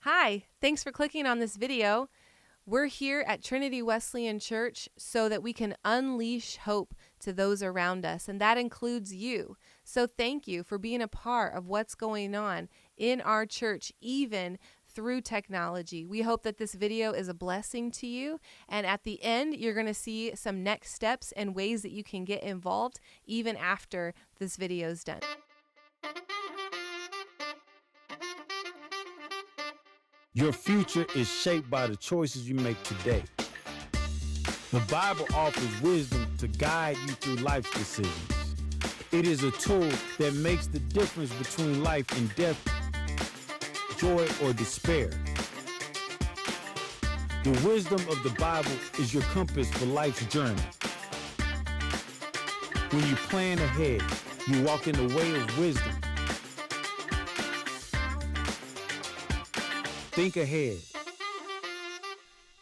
Hi, thanks for clicking on this video. We're here at Trinity Wesleyan Church so that we can unleash hope to those around us, and that includes you. So thank you for being a part of what's going on in our church, even through technology. We hope that this video is a blessing to you, and at the end, you're going to see some next steps and ways that you can get involved even after this video is done. Your future is shaped by the choices you make today. The Bible offers wisdom to guide you through life's decisions. It is a tool that makes the difference between life and death, joy or despair. The wisdom of the Bible is your compass for life's journey. When you plan ahead, you walk in the way of wisdom. Think ahead.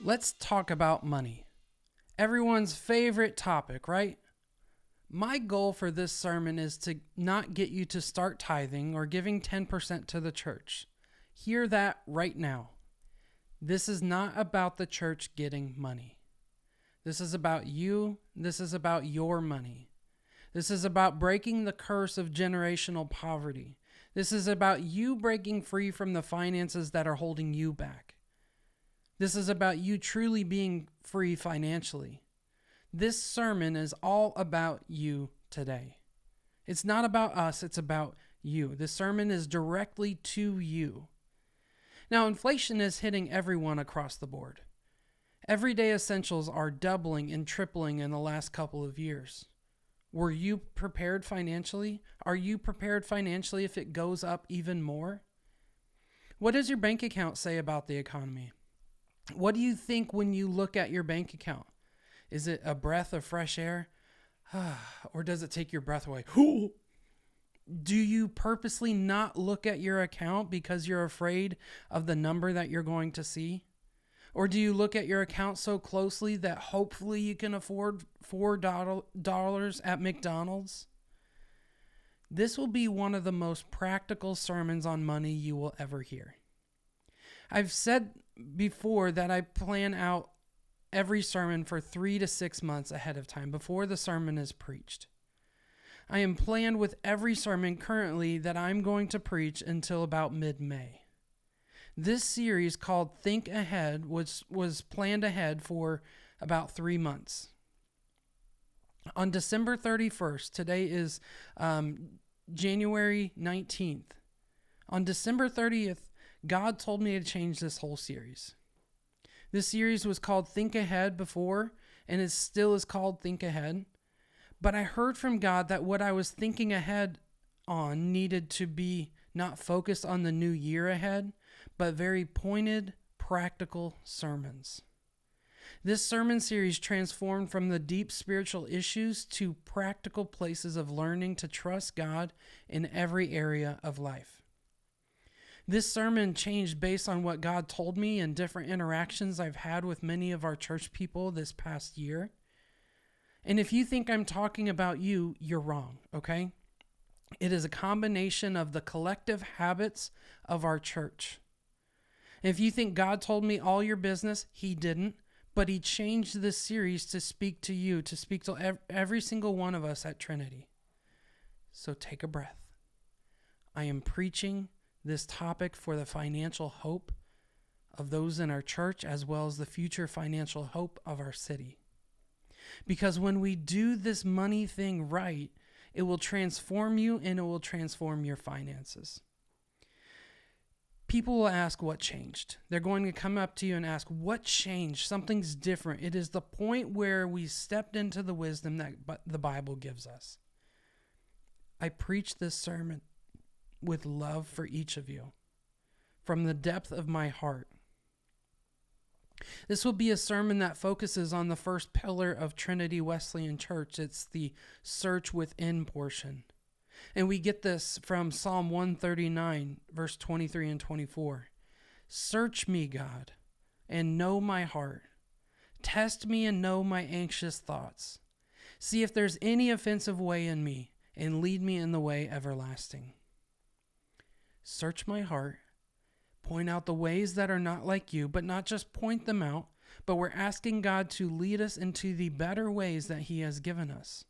Let's talk about money. Everyone's favorite topic, right? My goal for this sermon is to not get you to start tithing or giving 10% to the church. Hear that right now. This is not about the church getting money. This is about you. This is about your money. This is about breaking the curse of generational poverty. This is about you breaking free from the finances that are holding you back. This is about you truly being free financially. This sermon is all about you today. It's not about us, it's about you. This sermon is directly to you. Now, inflation is hitting everyone across the board. Everyday essentials are doubling and tripling in the last couple of years. Were you prepared financially? Are you prepared financially if it goes up even more? What does your bank account say about the economy? What do you think when you look at your bank account? Is it a breath of fresh air? Or does it take your breath away? Do you purposely not look at your account because you're afraid of the number that you're going to see? Or do you look at your account so closely that hopefully you can afford $4 at McDonald's? This will be one of the most practical sermons on money you will ever hear. I've said before that I plan out every sermon for 3 to 6 months ahead of time before the sermon is preached. I am planned with every sermon currently that I'm going to preach until about mid-May. This series called Think Ahead was planned ahead for about 3 months. On December 31st, today is January 19th. On December 30th, God told me to change this whole series. This series was called Think Ahead before, and it still is called Think Ahead. But I heard from God that what I was thinking ahead on needed to be not focused on the new year ahead, but very pointed, practical sermons. This sermon series transformed from the deep spiritual issues to practical places of learning to trust God in every area of life. This sermon changed based on what God told me and different interactions I've had with many of our church people this past year. And if you think I'm talking about you, you're wrong, okay? It is a combination of the collective habits of our church. If you think God told me all your business, He didn't, but He changed this series to speak to you, to speak to every single one of us at Trinity. So take a breath. I am preaching this topic for the financial hope of those in our church as well as the future financial hope of our city. Because when we do this money thing right, it will transform you and it will transform your finances. People will ask what changed. They're going to come up to you and ask, what changed? Something's different. It is the point where we stepped into the wisdom that the Bible gives us. I preach this sermon with love for each of you from the depth of my heart. This will be a sermon that focuses on the first pillar of Trinity Wesleyan Church. It's the search within portion. And we get this from Psalm 139, verse 23 and 24. Search me, God, and know my heart. Test me and know my anxious thoughts. See if there's any offensive way in me, and lead me in the way everlasting. Search my heart, Point out the ways that are not like you, but not just point them out, but we're asking God to lead us into the better ways that He has given us.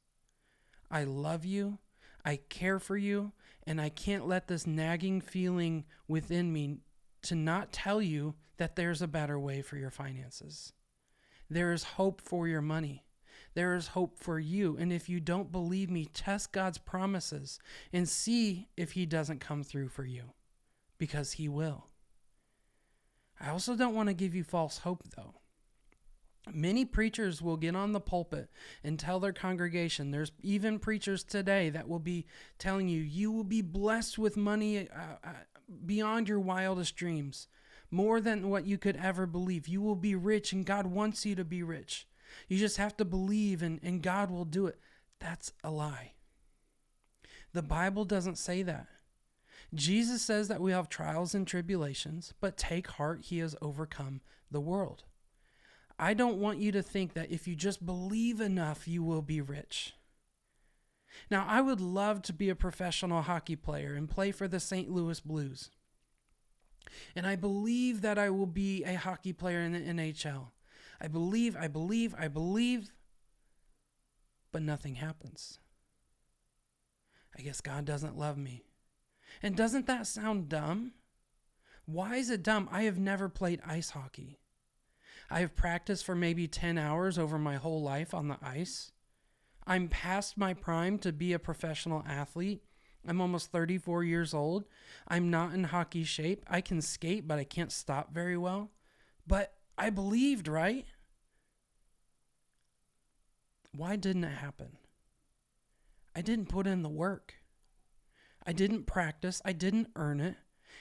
I love you, I care for you, and I can't let this nagging feeling within me to not tell you that there's a better way for your finances. There is hope for your money. There is hope for you. And if you don't believe me, test God's promises and see if He doesn't come through for you, because He will. I also don't want to give you false hope, though. Many preachers will get on the pulpit and tell their congregation, there's even preachers today that will be telling you, you will be blessed with money beyond your wildest dreams, more than what you could ever believe. You will be rich, and God wants you to be rich. You just have to believe, and God will do it. That's a lie. The Bible doesn't say that. Jesus says that we have trials and tribulations, but take heart, He has overcome the world. I don't want you to think that if you just believe enough, you will be rich. Now, I would love to be a professional hockey player and play for the St. Louis Blues. And I believe that I will be a hockey player in the NHL. I believe, but nothing happens. I guess God doesn't love me. And doesn't that sound dumb? Why is it dumb? I have never played ice hockey. I have practiced for maybe 10 hours over my whole life on the ice. I'm past my prime to be a professional athlete. I'm almost 34 years old. I'm not in hockey shape. I can skate, but I can't stop very well. But I believed, right? Why didn't it happen? I didn't put in the work. I didn't practice. I didn't earn it.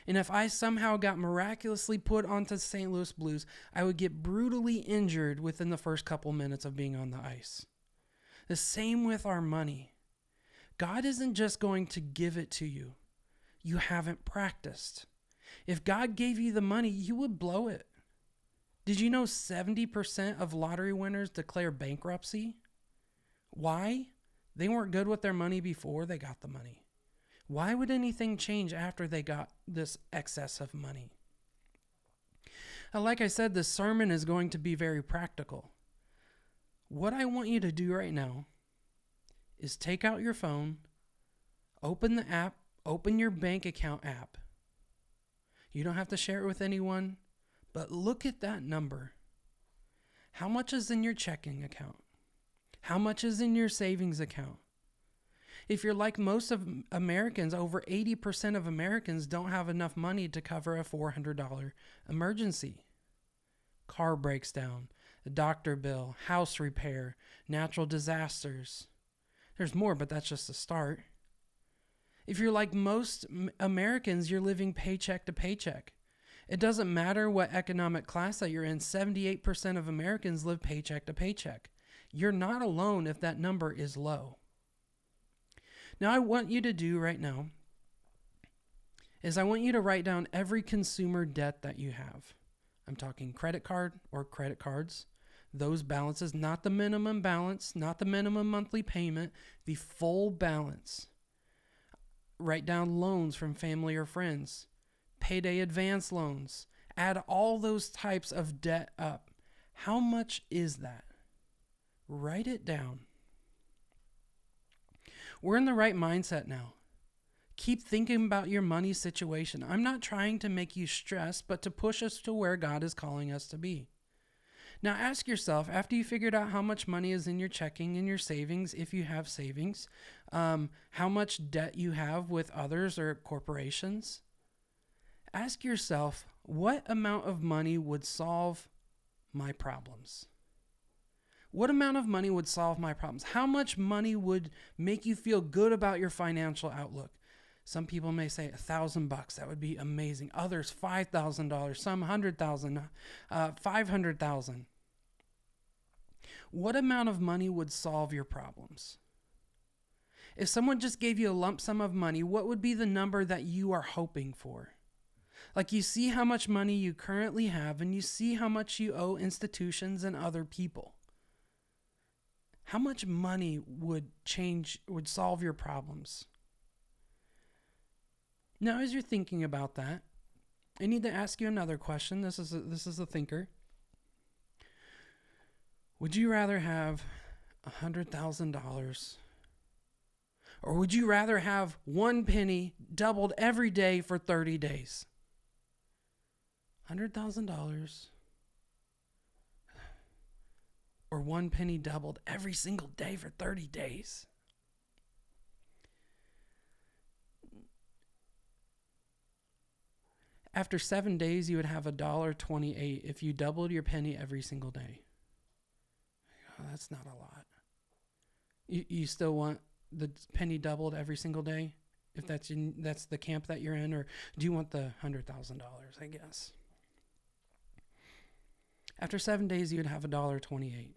And if I somehow got miraculously put onto the St. Louis Blues, I would get brutally injured within the first couple minutes of being on the ice. The same with our money. God isn't just going to give it to you. You haven't practiced. If God gave you the money, you would blow it. Did you know 70% of lottery winners declare bankruptcy? Why? They weren't good with their money before they got the money. Why would anything change after they got this excess of money? Like I said, this sermon is going to be very practical. What I want you to do right now is take out your phone, open the app, open your bank account app. You don't have to share it with anyone, but look at that number. How much is in your checking account? How much is in your savings account? If you're like most of Americans, over 80% of Americans don't have enough money to cover a $400 emergency. Car breaks down, a doctor bill, house repair, natural disasters. There's more, but that's just a start. If you're like most Americans, you're living paycheck to paycheck. It doesn't matter what economic class that you're in, 78% of Americans live paycheck to paycheck. You're not alone if that number is low. Now, I want you to do right now is I want you to write down every consumer debt that you have. I'm talking credit card or credit cards. Those balances, not the minimum balance, not the minimum monthly payment, the full balance. Write down loans from family or friends, payday advance loans. Add all those types of debt up. How much is that? Write it down. We're in the right mindset now. Keep thinking about your money situation. I'm not trying to make you stressed, but to push us to where God is calling us to be. Now ask yourself, after you figured out how much money is in your checking and your savings, if you have savings, how much debt you have with others or corporations, ask yourself, what amount of money would solve my problems? What amount of money would solve my problems? How much money would make you feel good about your financial outlook? Some people may say $1,000. That would be amazing. Others, $5,000. Some $100,000, $500,000. What amount of money would solve your problems? If someone just gave you a lump sum of money, what would be the number that you are hoping for? Like, you see how much money you currently have, and you see how much you owe institutions and other people. How much money would solve your problems? Now, as you're thinking about that, I need to ask you another question. This is a thinker. Would you rather have $100,000, or would you rather have one penny doubled every day for 30 days? $100,000 or one penny doubled every single day for 30 days? After 7 days, you would have $1.28 if you doubled your penny every single day. Oh, that's not a lot. You still want the penny doubled every single day, if that's the camp that you're in, or do you want the $100,000? I guess. After 7 days, you'd have $1.28.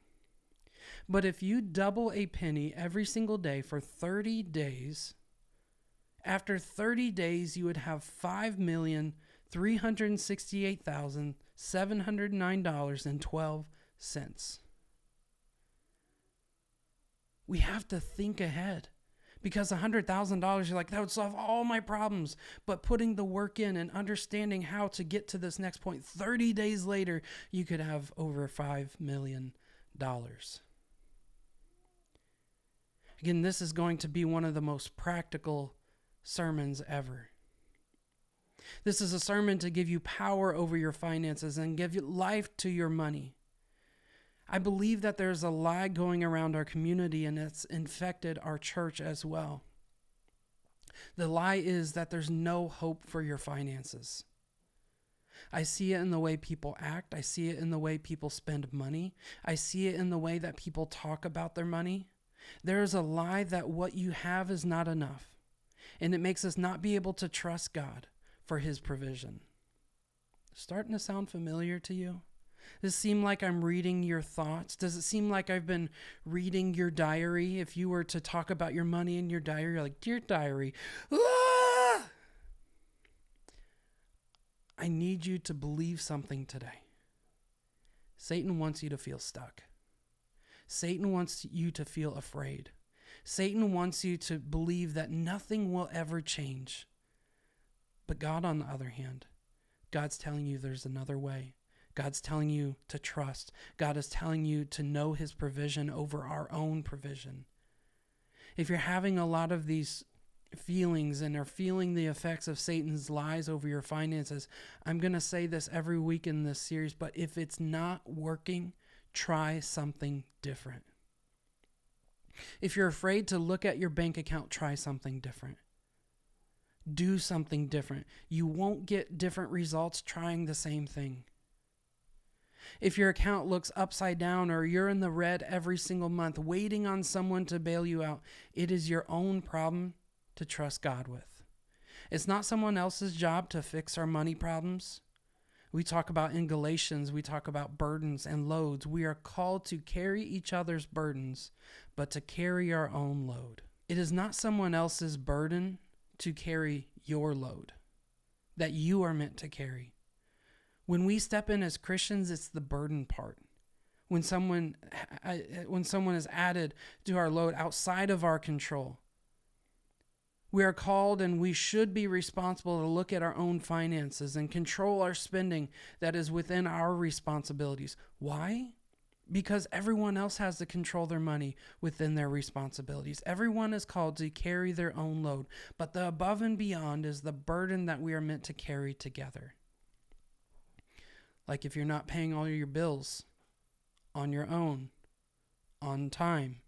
But if you double a penny every single day for 30 days, after 30 days, you would have $5,368,709.12. We have to think ahead, because $100,000, you're like, that would solve all my problems. But putting the work in and understanding how to get to this next point, 30 days later, you could have over $5 million. Again, this is going to be one of the most practical sermons ever. This is a sermon to give you power over your finances and give you life to your money. I believe that there's a lie going around our community, and it's infected our church as well. The lie is that there's no hope for your finances. I see it in the way people act. I see it in the way people spend money. I see it in the way that people talk about their money. There is a lie that what you have is not enough, and it makes us not be able to trust God for his provision. Starting to sound familiar to you? Does it seem like I'm reading your thoughts? Does it seem like I've been reading your diary? If you were to talk about your money in your diary, you're like, dear diary, ah! I need you to believe something today. Satan wants you to feel stuck. Satan wants you to feel afraid. Satan wants you to believe that nothing will ever change. But God, on the other hand, God's telling you there's another way. God's telling you to trust. God is telling you to know his provision over our own provision. If you're having a lot of these feelings and are feeling the effects of Satan's lies over your finances, I'm going to say this every week in this series, but if it's not working, try something different. If you're afraid to look at your bank account, try something different. Do something different. You won't get different results trying the same thing. If your account looks upside down or you're in the red every single month waiting on someone to bail you out, it is your own problem to trust God with. It's not someone else's job to fix our money problems. We talk about in Galatians, we talk about burdens and loads. We are called to carry each other's burdens, but to carry our own load. It is not someone else's burden to carry your load that you are meant to carry. When we step in as Christians, it's the burden part. When someone is added to our load outside of our control, we are called and we should be responsible to look at our own finances and control our spending that is within our responsibilities. Why? Because everyone else has to control their money within their responsibilities. Everyone is called to carry their own load, but the above and beyond is the burden that we are meant to carry together. Like if you're not paying all your bills on your own, on time,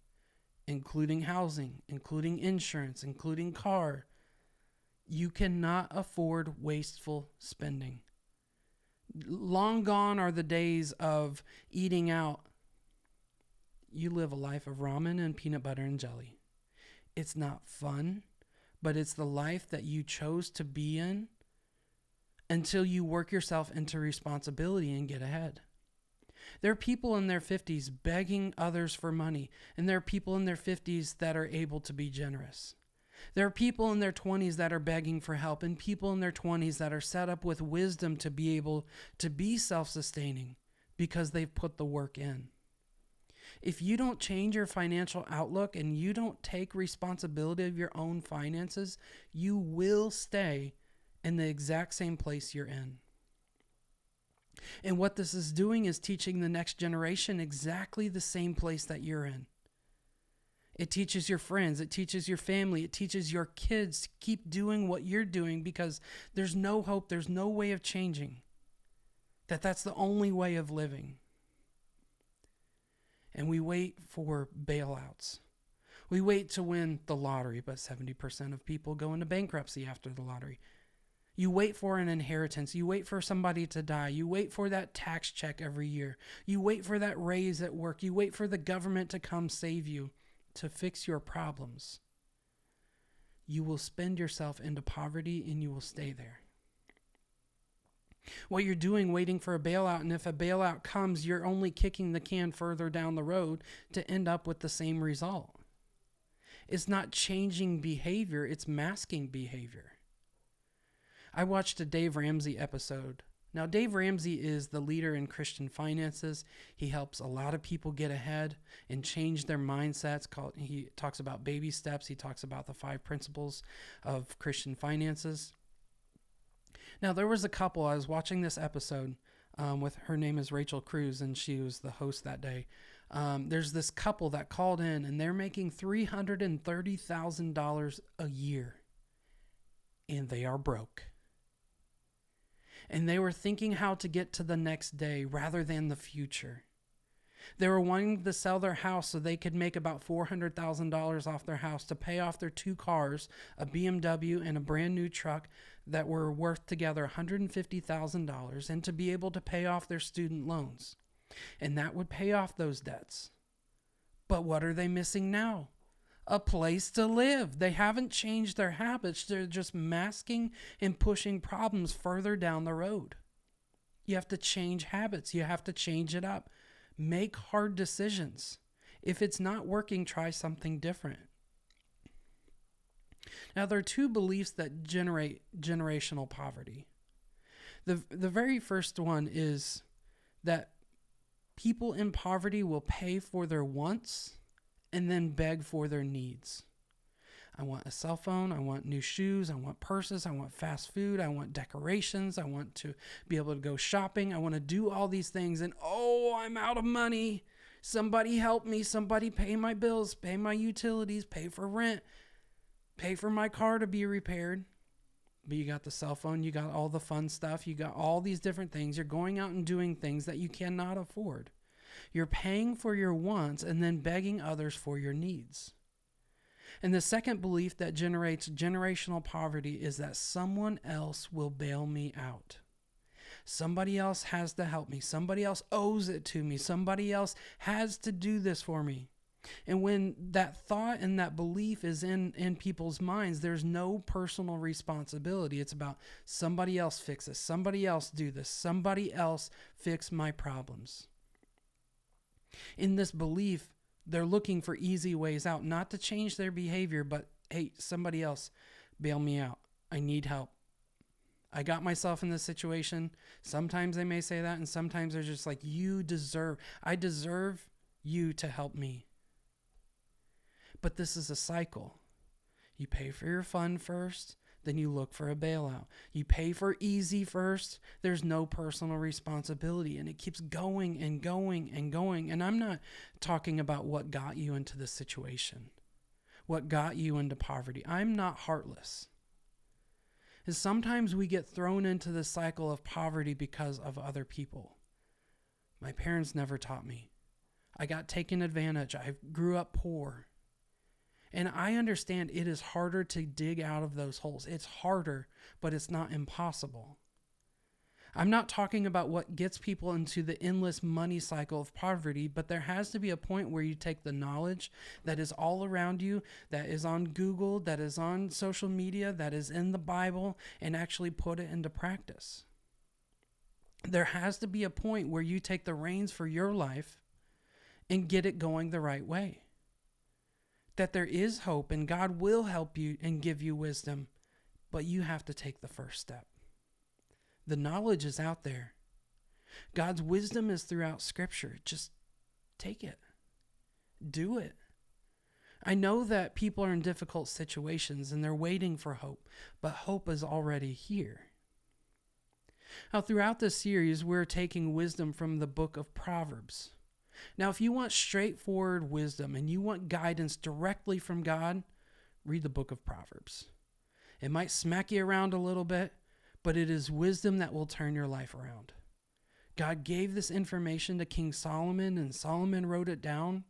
including housing, including insurance, including car, you cannot afford wasteful spending. Long gone are the days of eating out. You live a life of ramen and peanut butter and jelly. It's not fun, but it's the life that you chose to be in until you work yourself into responsibility and get ahead. There are people in their 50s begging others for money, and there are people in their 50s that are able to be generous. There are people in their 20s that are begging for help, and people in their 20s that are set up with wisdom to be able to be self-sustaining because they've put the work in. If you don't change your financial outlook and you don't take responsibility of your own finances, you will stay in the exact same place you're in. And what this is doing is teaching the next generation exactly the same place that you're in. It teaches your friends, it teaches your family, it teaches your kids to keep doing what you're doing because there's no hope, there's no way of changing. That's the only way of living. And we wait for bailouts. We wait to win the lottery, but 70% of people go into bankruptcy after the lottery. You wait for an inheritance. You wait for somebody to die. You wait for that tax check every year. You wait for that raise at work. You wait for the government to come save you, to fix your problems. You will spend yourself into poverty and you will stay there. What you're doing, waiting for a bailout, and if a bailout comes, you're only kicking the can further down the road to end up with the same result. It's not changing behavior, it's masking behavior. I watched a Dave Ramsey episode. Now, Dave Ramsey is the leader in Christian finances. He helps a lot of people get ahead and change their mindsets. He talks about baby steps. He talks about the 5 principles of Christian finances. Now, there was a couple, I was watching this episode with, her name is Rachel Cruz, and she was the host that day. There's this couple that called in, and they're making $330,000 a year, and they are broke. And they were thinking how to get to the next day rather than the future. They were wanting to sell their house so they could make about $400,000 off their house to pay off their 2 cars, a BMW and a brand new truck that were worth together $150,000, and to be able to pay off their student loans. And that would pay off those debts. But what are they missing now? A place to live. They haven't changed their habits. They're just masking and pushing problems further down the road. You have to change habits. You have to change it up. Make hard decisions. If it's not working, try something different. Now, there are 2 beliefs that generate generational poverty. The very first one is that people in poverty will pay for their wants and then beg for their needs. I want a cell phone. I want new shoes. I want purses. I want fast food. I want decorations. I want to be able to go shopping. I want to do all these things. And I'm out of money. Somebody help me. Somebody pay my bills, pay my utilities, pay for rent, pay for my car to be repaired. But you got the cell phone. You got all the fun stuff. You got all these different things. You're going out and doing things that you cannot afford. You're paying for your wants and then begging others for your needs. And the second belief that generates generational poverty is that someone else will bail me out. Somebody else has to help me. Somebody else owes it to me. Somebody else has to do this for me. And when that thought and that belief is in people's minds, there's no personal responsibility. It's about somebody else fix this. Somebody else do this. Somebody else fix my problems. In this belief, they're looking for easy ways out, not to change their behavior, but hey, somebody else bail me out. I need help. I got myself in this situation. Sometimes they may say that, and sometimes they're just like, I deserve you to help me. But this is a cycle. You pay for your fun first, then you look for a bailout. You pay for easy first, there's no personal responsibility, and it keeps going and going and going. And I'm not talking about what got you into this situation, what got you into poverty. I'm not heartless. And sometimes we get thrown into the cycle of poverty because of other people. My parents never taught me. I got taken advantage. I grew up poor. And I understand it is harder to dig out of those holes. It's harder, but it's not impossible. I'm not talking about what gets people into the endless money cycle of poverty, but there has to be a point where you take the knowledge that is all around you, that is on Google, that is on social media, that is in the Bible, and actually put it into practice. There has to be a point where you take the reins for your life and get it going the right way. That there is hope and God will help you and give you wisdom, but you have to take the first step. The knowledge is out there. God's wisdom is throughout Scripture. Just take it. Do it. I know that people are in difficult situations and they're waiting for hope, but hope is already here. Now, throughout this series, we're taking wisdom from the book of Proverbs. Now, if you want straightforward wisdom and you want guidance directly from God, read the book of Proverbs. It might smack you around a little bit, but it is wisdom that will turn your life around. God gave this information to King Solomon, and Solomon wrote it down.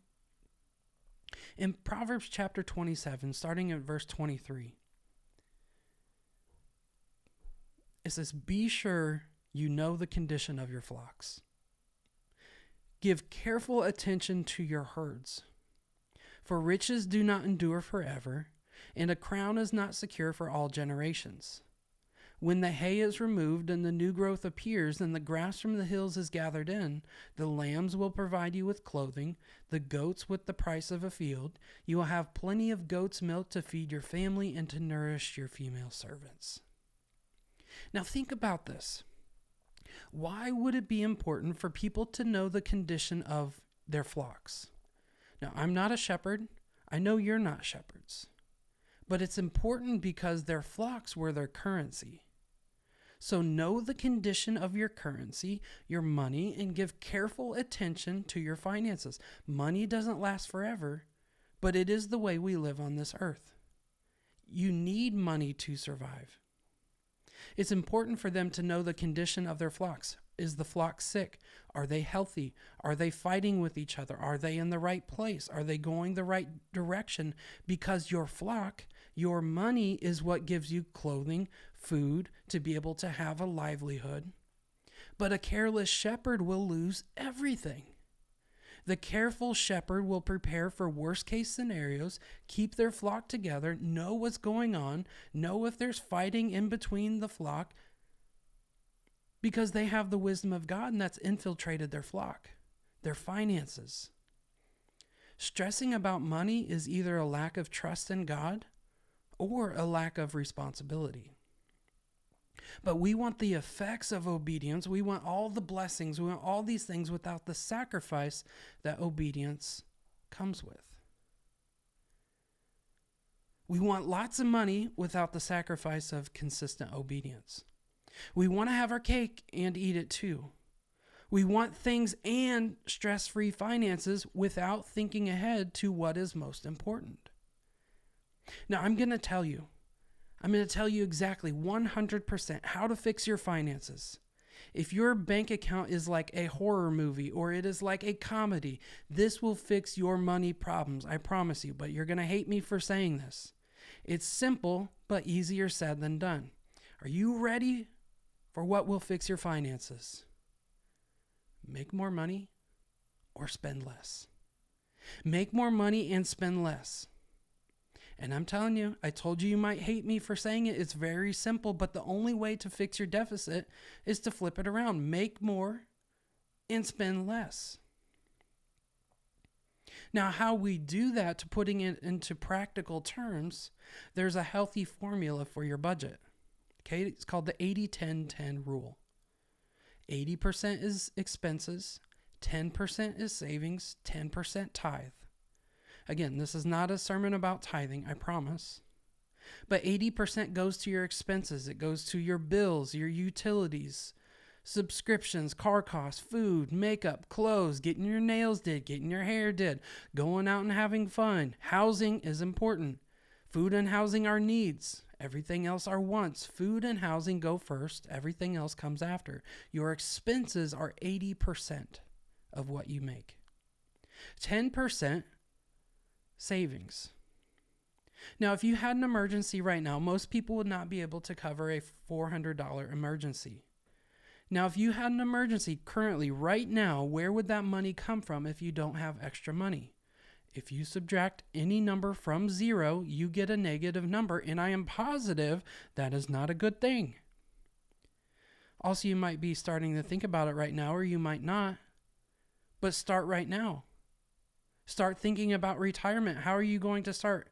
In Proverbs chapter 27, starting at verse 23, it says, "Be sure you know the condition of your flocks. Give careful attention to your herds. For riches do not endure forever, and a crown is not secure for all generations. When the hay is removed and the new growth appears and the grass from the hills is gathered in, the lambs will provide you with clothing, the goats with the price of a field. You will have plenty of goat's milk to feed your family and to nourish your female servants." Now think about this. Why would it be important for people to know the condition of their flocks? Now, I'm not a shepherd. I know you're not shepherds. But it's important because their flocks were their currency. So know the condition of your currency, your money, and give careful attention to your finances. Money doesn't last forever, but it is the way we live on this earth. You need money to survive. It's important for them to know the condition of their flocks. Is the flock sick? Are they healthy? Are they fighting with each other? Are they in the right place? Are they going the right direction? Because your flock, your money, is what gives you clothing, food, to be able to have a livelihood. But a careless shepherd will lose everything. The careful shepherd will prepare for worst case scenarios, keep their flock together, know what's going on, know if there's fighting in between the flock, because they have the wisdom of God, and that's infiltrated their flock, their finances. Stressing about money is either a lack of trust in God or a lack of responsibility. But we want the effects of obedience. We want all the blessings. We want all these things without the sacrifice that obedience comes with. We want lots of money without the sacrifice of consistent obedience. We want to have our cake and eat it too. We want things and stress-free finances without thinking ahead to what is most important. Now, I'm going to tell you exactly 100% how to fix your finances. If your bank account is like a horror movie or it is like a comedy, this will fix your money problems, I promise you, but you're going to hate me for saying this. It's simple, but easier said than done. Are you ready for what will fix your finances? Make more money or spend less. Make more money and spend less. And I'm telling you, I told you might hate me for saying it. It's very simple, but the only way to fix your deficit is to flip it around. Make more and spend less. Now, how we do that, to putting it into practical terms, there's a healthy formula for your budget. Okay, it's called the 80-10-10 rule. 80% is expenses, 10% is savings, 10% tithe. Again, this is not a sermon about tithing, I promise. But 80% goes to your expenses. It goes to your bills, your utilities, subscriptions, car costs, food, makeup, clothes, getting your nails did, getting your hair did, going out and having fun. Housing is important. Food and housing are needs. Everything else are wants. Food and housing go first. Everything else comes after. Your expenses are 80% of what you make. 10% savings. Now, if you had an emergency right now, most people would not be able to cover a $400 emergency. Now, if you had an emergency currently, right now, where would that money come from if you don't have extra money? If you subtract any number from zero, you get a negative number, and I am positive that is not a good thing. Also, you might be starting to think about it right now, or you might not, but start right now. Start thinking about retirement. How are you going to start?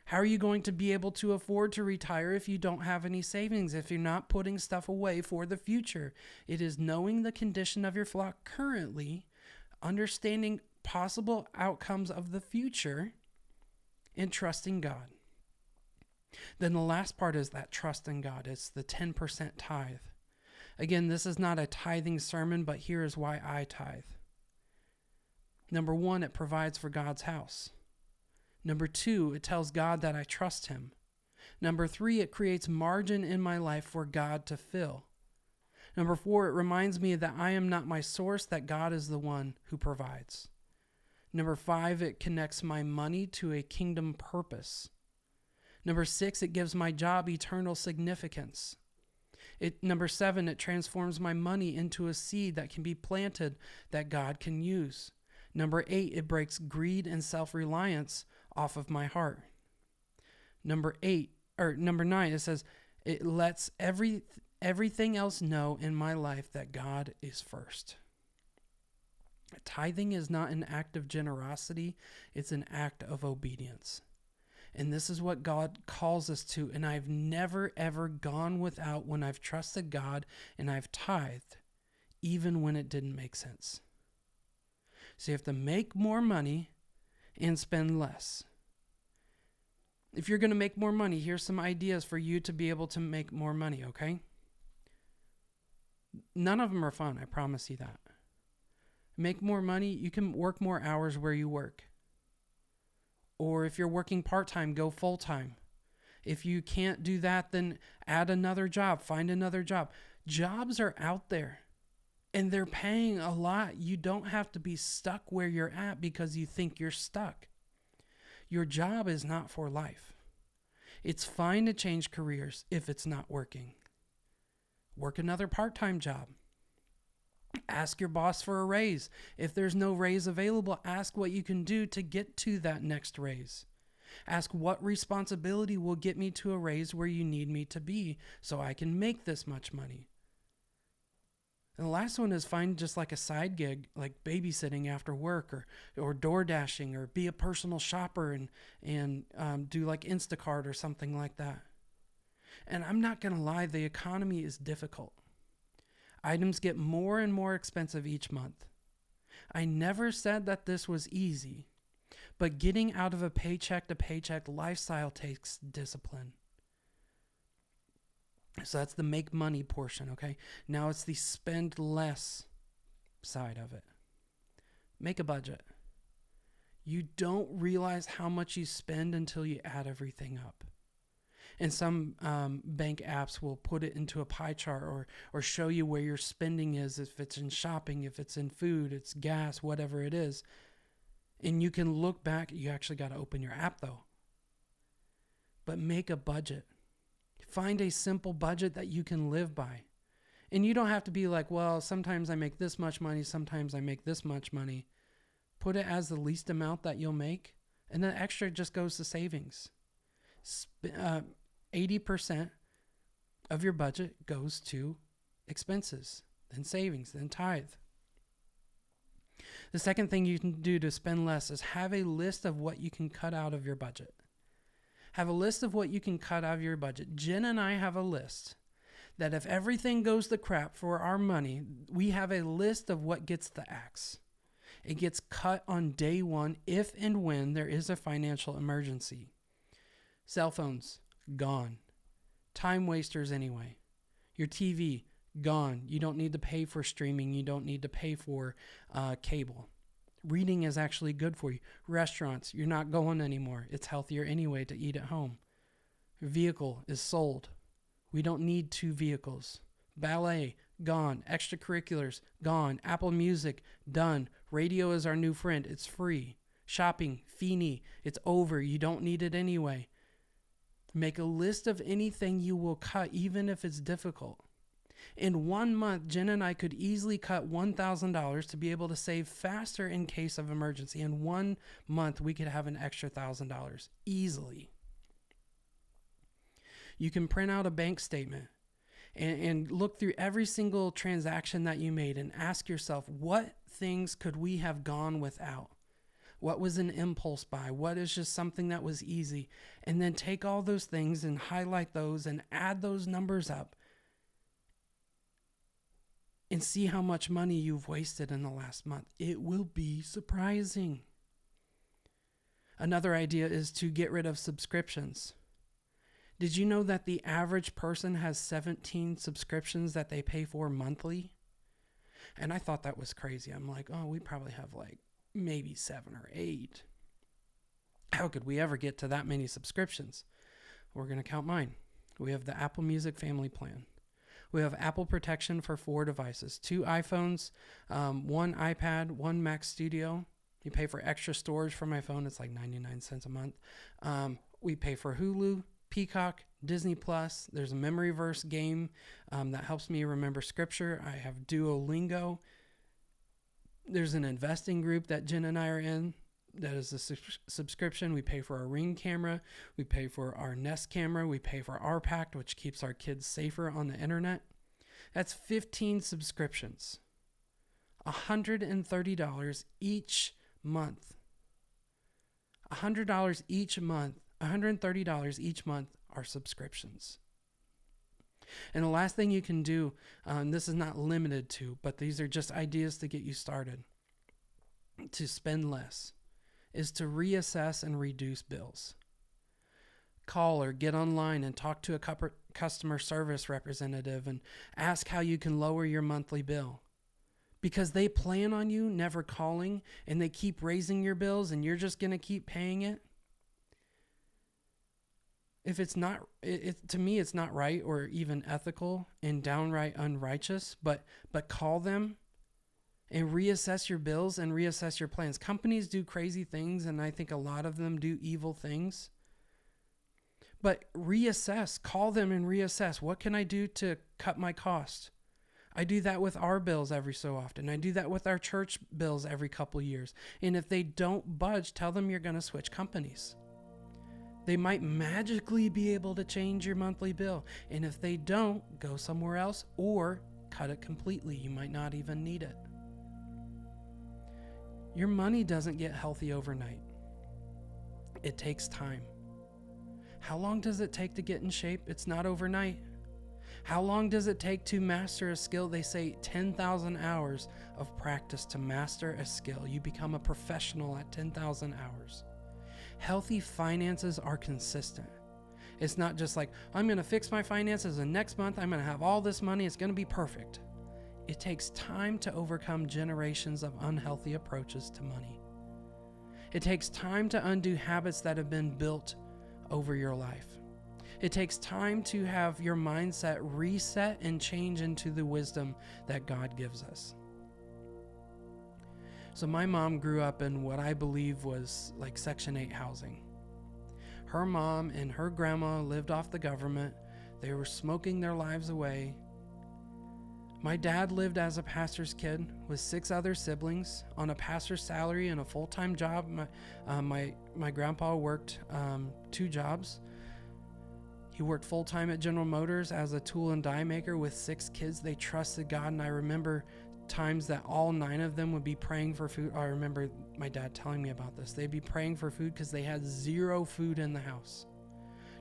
How are you going to be able to afford to retire if you don't have any savings, if you're not putting stuff away for the future? It is knowing the condition of your flock currently, understanding possible outcomes of the future, and trusting God. Then the last part is that trust in God. It's the 10% tithe. Again, this is not a tithing sermon, but here is why I tithe. Number one, it provides for God's house. Number two, it tells God that I trust him. Number three, it creates margin in my life for God to fill. Number four, it reminds me that I am not my source, that God is the one who provides. Number five, it connects my money to a kingdom purpose. Number six, it gives my job eternal significance. Number seven, it transforms my money into a seed that can be planted that God can use. Number eight, it breaks greed and self-reliance off of my heart. Number nine, it says it lets everything else know in my life that God is first. Tithing is not an act of generosity, it's an act of obedience. And this is what God calls us to. And I've never, ever gone without when I've trusted God and I've tithed, even when it didn't make sense. So you have to make more money and spend less. If you're going to make more money, here's some ideas for you to be able to make more money, okay? None of them are fun, I promise you that. Make more money, you can work more hours where you work. Or if you're working part-time, go full-time. If you can't do that, then add another job, find another job. Jobs are out there and they're paying a lot. You don't have to be stuck where you're at because you think you're stuck. Your job is not for life. It's fine to change careers if it's not working. Work another part-time job. Ask your boss for a raise. If there's no raise available, ask what you can do to get to that next raise. Ask what responsibility will get me to a raise where you need me to be so I can make this much money. And the last one is find just like a side gig, like babysitting after work or door dashing, or be a personal shopper and do like Instacart or something like that. And I'm not going to lie, the economy is difficult. Items get more and more expensive each month. I never said that this was easy, but getting out of a paycheck to paycheck lifestyle takes discipline. So that's the make money portion, okay? Now it's the spend less side of it. Make a budget. You don't realize how much you spend until you add everything up. And some bank apps will put it into a pie chart or show you where your spending is, if it's in shopping, if it's in food, it's gas, whatever it is. And you can look back. You actually got to open your app though. But make a budget. Find a simple budget that you can live by. And you don't have to be like, well, sometimes I make this much money, sometimes I make this much money. Put it as the least amount that you'll make, and then extra just goes to savings. 80% of your budget goes to expenses, then savings, then tithe. The second thing you can do to spend less is have a list of what you can cut out of your budget. Have a list of what you can cut out of your budget. Jen and I have a list that if everything goes to crap for our money, we have a list of what gets the axe. It gets cut on day one if and when there is a financial emergency. Cell phones, gone. Time wasters anyway. Your TV, gone. You don't need to pay for streaming. You don't need to pay for cable. Reading is actually good for you. Restaurants, you're not going anymore. It's healthier anyway to eat at home. Your vehicle is sold. We don't need 2 vehicles. Ballet, gone. Extracurriculars, gone. Apple Music, done. Radio is our new friend. It's free. Shopping, Feeney, it's over. You don't need it anyway. Make a list of anything you will cut, even if it's difficult. In 1 month, Jen and I could easily cut $1,000 to be able to save faster in case of emergency. In 1 month, we could have an extra $1,000 easily. You can print out a bank statement and look through every single transaction that you made and ask yourself, what things could we have gone without? What was an impulse buy? What is just something that was easy? And then take all those things and highlight those and add those numbers up and see how much money you've wasted in the last month. It will be surprising. Another idea is to get rid of subscriptions. Did you know that the average person has 17 subscriptions that they pay for monthly? And I thought that was crazy. I'm like, oh, we probably have like maybe 7 or 8. How could we ever get to that many subscriptions? We're going to count mine. We have the Apple Music Family Plan. We have Apple Protection for 4 devices, 2 iPhones, 1 iPad, 1 Mac Studio. You pay for extra storage for my phone. It's like 99 cents a month. We pay for Hulu, Peacock, Disney Plus. There's a memory verse game that helps me remember scripture. I have Duolingo. There's an investing group that Jen and I are in. That is a subscription. We pay for our Ring camera. We pay for our Nest camera. We pay for our Pact, which keeps our kids safer on the internet. That's 15 subscriptions. $130 each month. $100 each month. $130 each month are subscriptions. And the last thing you can do, this is not limited to, but these are just ideas to get you started, to spend less, is to reassess and reduce bills. Call or get online and talk to a customer service representative and ask how you can lower your monthly bill. Because they plan on you never calling and they keep raising your bills and you're just going to keep paying it. If it's not, to me, it's not right or even ethical and downright unrighteous, but call them and reassess your bills and reassess your plans. Companies do crazy things, and I think a lot of them do evil things. But reassess, call them and reassess. What can I do to cut my cost? I do that with our bills every so often. I do that with our church bills every couple years. And if they don't budge, tell them you're going to switch companies. They might magically be able to change your monthly bill. And if they don't, go somewhere else or cut it completely. You might not even need it. Your money doesn't get healthy overnight. It takes time. How long does it take to get in shape? It's not overnight. How long does it take to master a skill? They say 10,000 hours of practice to master a skill. You become a professional at 10,000 hours. Healthy finances are consistent. It's not just like, I'm going to fix my finances and next month I'm going to have all this money. It's going to be perfect. It takes time to overcome generations of unhealthy approaches to money. It takes time to undo habits that have been built over your life. It takes time to have your mindset reset and change into the wisdom that God gives us. So my mom grew up in what I believe was like Section 8 housing. Her mom and her grandma lived off the government. They were smoking their lives away. My dad lived as a pastor's kid with 6 other siblings on a pastor's salary and a full-time job. My grandpa worked 2 jobs. He worked full-time at General Motors as a tool and die maker with 6 kids. They trusted God, and I remember times that all 9 of them would be praying for food. I remember my dad telling me about this. They'd be praying for food because they had 0 food in the house.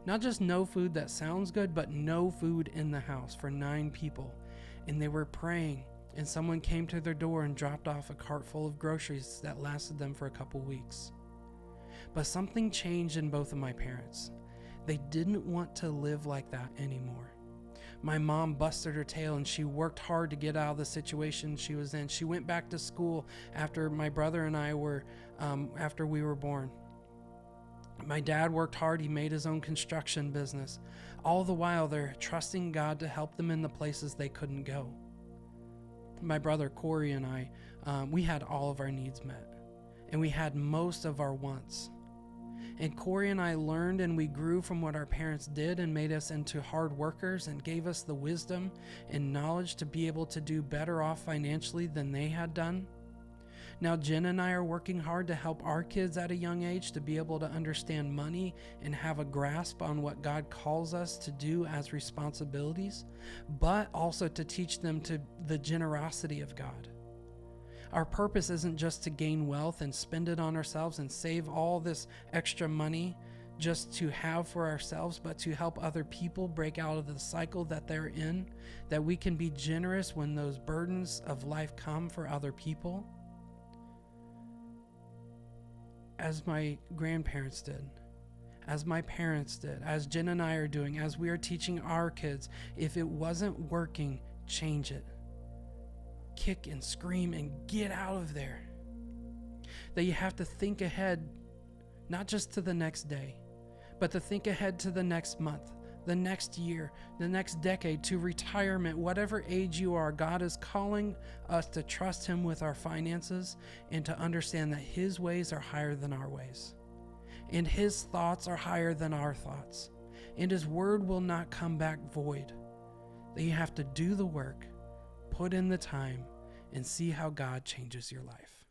Not just no food that sounds good, but no food in the house for 9 people. And they were praying, and someone came to their door and dropped off a cart full of groceries that lasted them for a couple weeks. But something changed in both of my parents. They didn't want to live like that anymore. My mom busted her tail and she worked hard to get out of the situation she was in. She went back to school after my brother and I were, after we were born. My dad worked hard. He made his own construction business. All the while, they're trusting God to help them in the places they couldn't go. My brother Corey and I, we had all of our needs met, and we had most of our wants. And Corey and I learned and we grew from what our parents did and made us into hard workers and gave us the wisdom and knowledge to be able to do better off financially than they had done. Now Jen and I are working hard to help our kids at a young age to be able to understand money and have a grasp on what God calls us to do as responsibilities, but also to teach them to the generosity of God. Our purpose isn't just to gain wealth and spend it on ourselves and save all this extra money just to have for ourselves, but to help other people break out of the cycle that they're in, that we can be generous when those burdens of life come for other people. As my grandparents did, as my parents did, as Jen and I are doing, as we are teaching our kids. If it wasn't working, change it. Kick and scream and get out of there. That you have to think ahead, not just to the next day, but to think ahead to the next month, the next year, the next decade, to retirement, whatever age you are. God is calling us to trust Him with our finances and to understand that His ways are higher than our ways, and His thoughts are higher than our thoughts, and His word will not come back void. That you have to do the work, put in the time, and see how God changes your life.